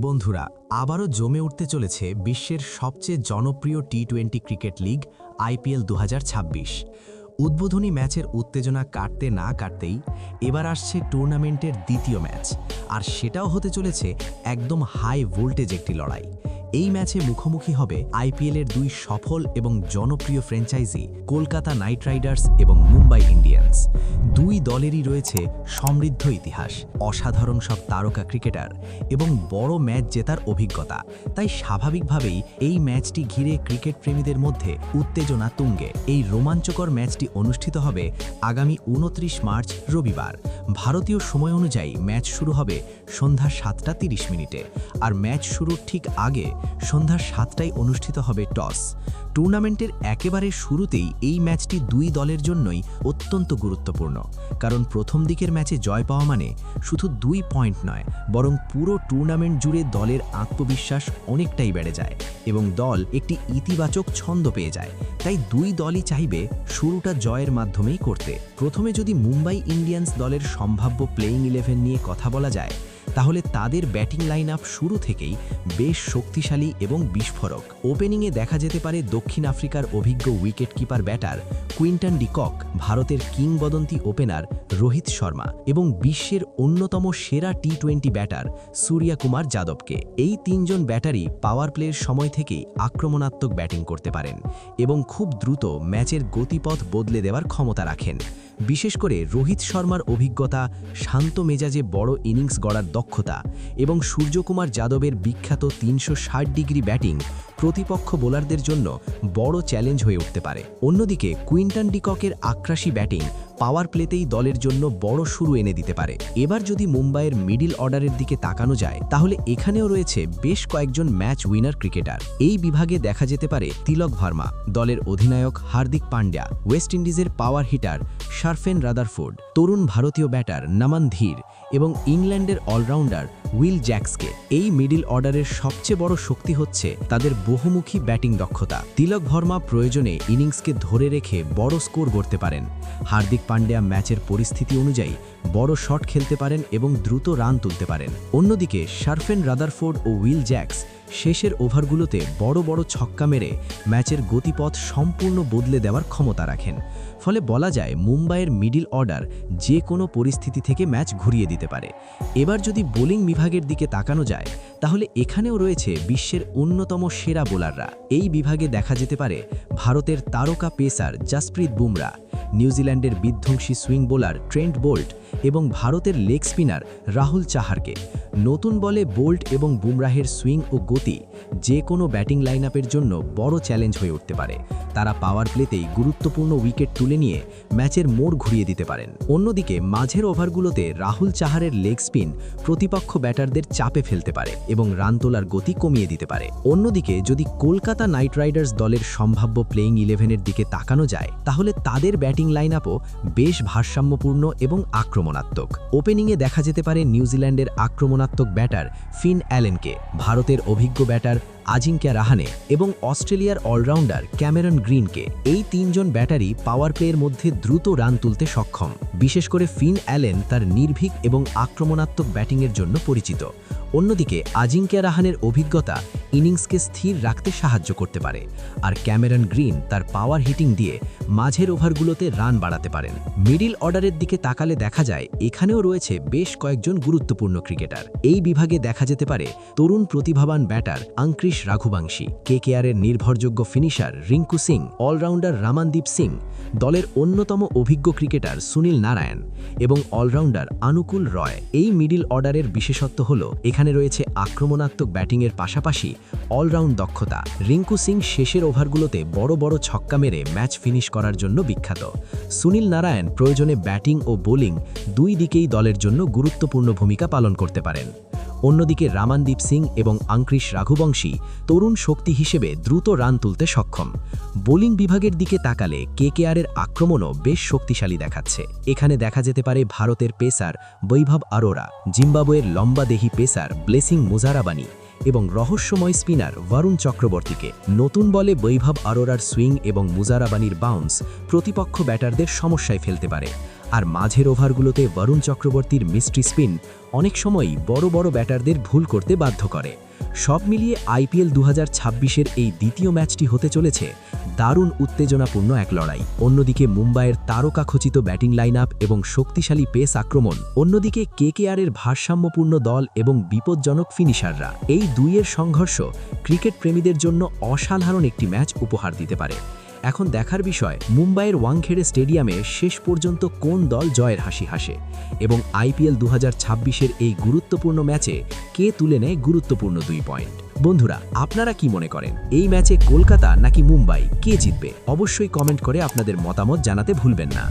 বন্ধুরা, আবারও জমে উঠতে চলেছে বিশ্বের সবচেয়ে জনপ্রিয় টি-20 ক্রিকেট লিগ আইপিএল 2026। উদ্বোধনী ম্যাচের উত্তেজনা কাটতে না কাটতেই এবার আসছে টুর্নামেন্টের দ্বিতীয় ম্যাচ, আর সেটাও হতে চলেছে একদম হাই ভোল্টেজ একটি লড়াই। এই ম্যাচে মুখোমুখি হবে আইপিএলের দুই সফল এবং জনপ্রিয় ফ্র্যাঞ্চাইজি কলকাতা নাইট রাইডার্স এবং মুম্বাই ইন্ডিয়ান্স। দুই দলেরই রয়েছে সমৃদ্ধ ইতিহাস, অসাধারণ সব তারকা ক্রিকেটার এবং বড় ম্যাচ জেতার অভিজ্ঞতা। তাই স্বাভাবিকভাবেই এই ম্যাচটি ঘিরে ক্রিকেট প্রেমীদের মধ্যে উত্তেজনা তুঙ্গে। এই রোমাঞ্চকর ম্যাচটি অনুষ্ঠিত হবে আগামী 29 মার্চ রবিবার। ভারতীয় সময় অনুযায়ী ম্যাচ শুরু হবে সন্ধ্যা 7:30 আর ম্যাচ শুরুর ঠিক আগে সন্ধ্যা 7টায় অনুষ্ঠিত হবে টস। টুর্নামেন্টের একেবারে শুরুতেই এই ম্যাচটি দুই দলের জন্যই অত্যন্ত গুরুত্বপূর্ণ, কারণ প্রথম দিকের ম্যাচে জয় পাওয়া মানে শুধু 2 পয়েন্ট নয়, বরং পুরো টুর্নামেন্ট জুড়ে দলের আত্মবিশ্বাস অনেকটাই বেড়ে যায় এবং দল একটি ইতিবাচক ছন্দ পেয়ে যায়। তাই দুই দলই চাইবে শুরুটা জয়ের মাধ্যমেই করতে। প্রথমে যদি মুম্বাই ইন্ডিয়ান্স দলের সম্ভাব্য প্লেইং 11 নিয়ে কথা বলা যায়, তাহলে তাদের ব্যাটিং লাইন আপ শুরু থেকেই বেশ শক্তিশালী এবং বিস্ফোরক। ওপেনিংয়ে দেখা যেতে পারে দক্ষিণ আফ্রিকার অভিজ্ঞ wicket keeper batter Quinton de Kock, ভারতের কিংবদন্তি ওপেনার রোহিত শর্মা এবং বিশ্বের অন্যতম সেরা টি-20 ব্যাটার সূর্য কুমার যাদবকে। এই তিনজন ব্যাটারই পাওয়ার প্লের সময় থেকেই আক্রমণাত্মক ব্যাটিং করতে পারেন এবং খুব দ্রুত ম্যাচের গতিপথ বদলে দেওয়ার ক্ষমতা রাখেন। বিশেষ করে রোহিত শর্মার অভিজ্ঞতা, শান্ত মেজাজে বড় ইনিংস গড়ার দক্ষতা এবং সূর্যকুমার যাদবের বিখ্যাত 360 ডিগ্রি ব্যাটিং প্রতিপক্ষ বোলারদের জন্য বড় চ্যালেঞ্জ হয়ে উঠতে পারে। অন্যদিকে কুইন্টন ডি ককের আক্রাসী ব্যাটিং পাওয়ার প্লেতেই দলের জন্য বড় শুরু এনে দিতে পারে। এবার যদি মুম্বাইয়ের মিডল অর্ডারের দিকে তাকানো যায়, তাহলে এখানেও রয়েছে বেশ কয়েকজন ম্যাচ উইনার ক্রিকেটার। এই বিভাগে দেখা যেতে পারে তিলক ভার্মা, দলের অধিনায়ক হার্দিক পান্ডিয়া, ওয়েস্ট ইন্ডিজের পাওয়ার হিটার শারফেন রাদারফোর্ড, তরুণ ভারতীয় ব্যাটার নমন ধীর এবং ইংল্যান্ডের অলরাউন্ডার উইল জ্যাক্সকে। এই মিডল অর্ডারের সবচেয়ে বড় শক্তি হচ্ছে তাদের বহুমুখী ব্যাটিং দক্ষতা। তিলক ভার্মা প্রয়োজনে ইনিংসকে ধরে রেখে বড় স্কোর গড়তে পারেন। হার্দিক পান্ডিয়া ম্যাচের পরিস্থিতি অনুযায়ী বড় শট খেলতে পারেন এবং দ্রুত রান তুলতে পারেন। অন্যদিকে শারফেন রাদারফোর্ড ও উইল জ্যাক্স শেষের ওভারগুলোতে বড় বড় ছক্কা মেরে ম্যাচের গতিপথ সম্পূর্ণ বদলে দেওয়ার ক্ষমতা রাখেন। ফলে বলা যায় মুম্বাইয়ের মিডল অর্ডার যে কোনো পরিস্থিতি থেকে ম্যাচ ঘুরিয়ে দিতে পারে। এবার যদি বোলিং বিভাগের দিকে তাকানো যায়, তাহলে এখানেও রয়েছে বিশ্বের অন্যতম সেরা বোলাররা। এই বিভাগে দেখা যেতে পারে ভারতের তারকা পেসার জসপ্রীত বুমরা, নিউজিল্যান্ডের বিধ্বংসী সুইং বোলার ট্রেন্ট বোল্ট এবং ভারতের লেগ স্পিনার রাহুল চাহারকে। নতুন বলে বোল্ট এবং বুমরাহের সুইং ও গতি যে কোনো ব্যাটিং লাইন আপের জন্য বড় চ্যালেঞ্জ হয়ে উঠতে পারে। তারা পাওয়ার প্লেতেই গুরুত্বপূর্ণ উইকেট তুলে নিয়ে ম্যাচের মোড় ঘুরিয়ে দিতে পারেন। অন্যদিকে মাঝের ওভারগুলোতে রাহুল চাহারের লেগ স্পিন প্রতিপক্ষ ব্যাটারদের চাপে ফেলতে পারে এবং রান তোলার গতি কমিয়ে দিতে পারে। অন্যদিকে যদি কলকাতা নাইট রাইডার্স দলের সম্ভাব্য প্লেইং 11-এর দিকে তাকানো যায়, তাহলে তাদের ব্যাটিং লাইন আপও বেশ ভারসাম্যপূর্ণ এবং আক্রমণাত্মক। ওপেনিংয়ে দেখা যেতে পারে নিউজিল্যান্ডের আক্রমণাত্মক ব্যাটার ফিন অ্যালেনকে, ভারতের অভিজ্ঞ ব্যাটার আজিঙ্ক্য রাহানে এবং অস্ট্রেলিয়ার অলরাউন্ডার ক্যামেরন গ্রিনকে। এই তিনজন ব্যাটারি পাওয়ার প্লের মধ্যে দ্রুত রান তুলতে সক্ষম। বিশেষ করে ফিন অ্যালেন তার নির্ভীক এবং আক্রমণাত্মক ব্যাটিংয়ের জন্য পরিচিত। অন্যদিকে আজিঙ্ক্য রাহানের অভিজ্ঞতা ইনিংসকে স্থির রাখতে সাহায্য করতে পারে, আর ক্যামেরন গ্রিন তার পাওয়ার হিটিং দিয়ে মাঝের ওভারগুলোতে রান বাড়াতে পারেন। মিডল অর্ডারের দিকে তাকালে দেখা যায় এখানেও রয়েছে বেশ কয়েকজন গুরুত্বপূর্ণ ক্রিকেটার। এই বিভাগে দেখা যেতে পারে তরুণ প্রতিভাবান ব্যাটার অঙ্কৃশ রাঘুবংশী, কেকেআরের নির্ভরযোগ্য ফিনিশার রিঙ্কু সিং, অলরাউন্ডার রমনদীপ সিং, দলের অন্যতম অভিজ্ঞ ক্রিকেটার সুনীল নারায়ণ এবং অলরাউন্ডার অনুকূল রয়। এই মিডল অর্ডারের বিশেষত্ব হল এখানে রয়েছে আক্রমণাত্মক ব্যাটিংয়ের পাশাপাশি অলরাউন্ড দক্ষতা। রিঙ্কু সিং শেষের ওভারগুলোতে বড় বড় ছক্কা মেরে ম্যাচ ফিনিশ করার জন্য বিখ্যাত। সুনীল নারায়ণ প্রয়োজনে ব্যাটিং ও বোলিং দুই দিকেই দলের জন্য গুরুত্বপূর্ণ ভূমিকা পালন করতে পারেন। অন্যদিকে রমনদীপ সিং এবং অঙ্কৃশ রাঘুবংশী তরুণ শক্তি হিসেবে দ্রুত রান তুলতে সক্ষম। বোলিং বিভাগের দিকে তাকালে কেকেআরের আক্রমণও বেশ শক্তিশালী দেখাচ্ছে। এখানে দেখা যেতে পারে ভারতের পেসার বৈভব আরোরা, জিম্বাবুয়ের লম্বাদেহী পেসার ব্লেসিং মুজারাবানি এবং রহস্যময় স্পিনার বরুণ চক্রবর্তীকে। নতুন বলে বৈভব আরোরার সুইং এবং মুজারাবানির বাউন্স প্রতিপক্ষ ব্যাটারদের সমস্যায় ফেলতে পারে, আর মাঝের ওভারগুলোতে বরুণ চক্রবর্তীর মিস্ট্রি স্পিন অনেক সময়ই বড় বড় ব্যাটারদের ভুল করতে বাধ্য করে। সব মিলিয়ে আইপিএল 2026-এর এই দ্বিতীয় ম্যাচটি হতে চলেছে দারুণ উত্তেজনাপূর্ণ এক লড়াই। অন্যদিকে মুম্বাইয়ের তারকাখচিত ব্যাটিং লাইনআপ এবং শক্তিশালী পেস আক্রমণ, অন্যদিকে কেকেআরের ভারসাম্যপূর্ণ দল এবং বিপজ্জনক ফিনিশাররা। এই দুইয়ের সংঘর্ষ ক্রিকেট প্রেমীদের জন্য অসাধারণ একটি ম্যাচ উপহার দিতে পারে। এখন দেখার বিষয় মুম্বাইয়ের ওয়াংখেড়ে স্টেডিয়ামে শেষ পর্যন্ত কোন দল জয়ের হাসি হাসে এবং আইপিএল 2026-এর এই গুরুত্বপূর্ণ ম্যাচে কে তুলে নেয় গুরুত্বপূর্ণ 2 পয়েন্ট। বন্ধুরা, আপনারা কি মনে করেন এই ম্যাচে কলকাতা নাকি মুম্বাই কে জিতবে? অবশ্যই কমেন্ট করে আপনাদের মতামত জানাতে ভুলবেন না।